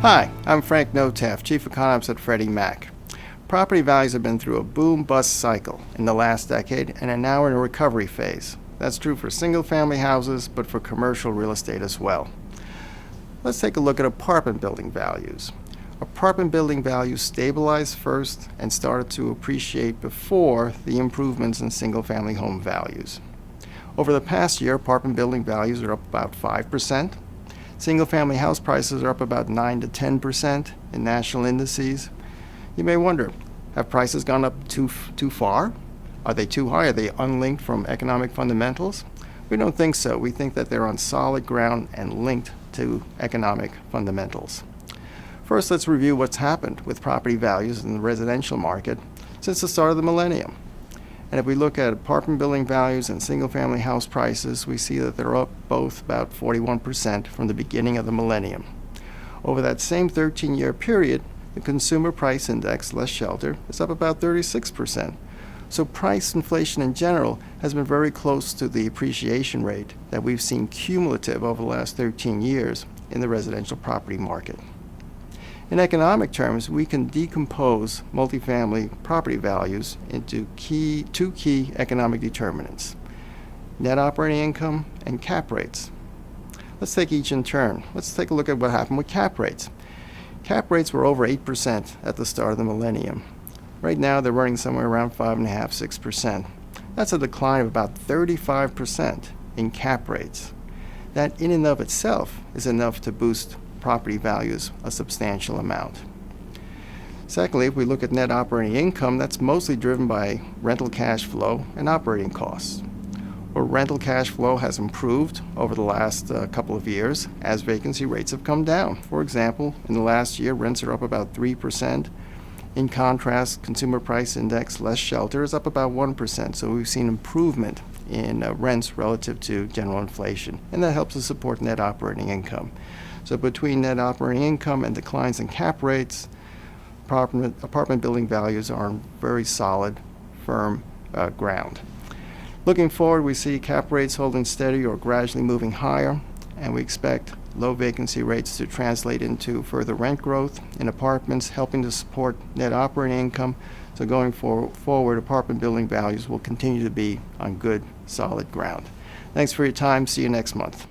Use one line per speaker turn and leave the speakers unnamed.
Hi, I'm Frank Notaf, Chief Economist at Freddie Mac. Property values have been through a boom-bust cycle in the last decade and are now in a recovery phase. That's true for single-family houses, but for commercial real estate as well. Let's take a look at apartment building values. Apartment building values stabilized first and started to appreciate before the improvements in single-family home values. Over the past year, apartment building values are up about 5%. Single-family house prices are up about 9 to 10% in national indices. You may wonder, have prices gone up too far? Are they too high? Are they unlinked from economic fundamentals? We don't think so. We think that they're on solid ground and linked to economic fundamentals. First, let's review what's happened with property values in the residential market since the start of the millennium. And if we look at apartment building values and single-family house prices, we see that they're up both about 41% from the beginning of the millennium. Over that same 13-year period, the consumer price index, less shelter, is up about 36%. So price inflation in general has been very close to the appreciation rate that we've seen cumulative over the last 13 years in the residential property market. In economic terms, we can decompose multifamily property values into two key economic determinants: net operating income and cap rates. Let's take each in turn. Let's take a look at what happened with cap rates. Cap rates were over 8% at the start of the millennium. Right now, they're running somewhere around 5.5%, 6%. That's a decline of about 35% in cap rates. That in and of itself is enough to boost property values a substantial amount. Secondly, if we look at net operating income, that's mostly driven by rental cash flow and operating costs. Well, rental cash flow has improved over the last couple of years as vacancy rates have come down. For example, in the last year, rents are up about 3%. In contrast, consumer price index, less shelter, is up about 1%. So we've seen improvement in rents relative to general inflation, and that helps to support net operating income. So between net operating income and declines in cap rates, apartment building values are on very solid, firm ground. Looking forward, we see cap rates holding steady or gradually moving higher, and we expect low vacancy rates to translate into further rent growth in apartments, helping to support net operating income. So going forward, apartment building values will continue to be on good, solid ground. Thanks for your time. See you next month.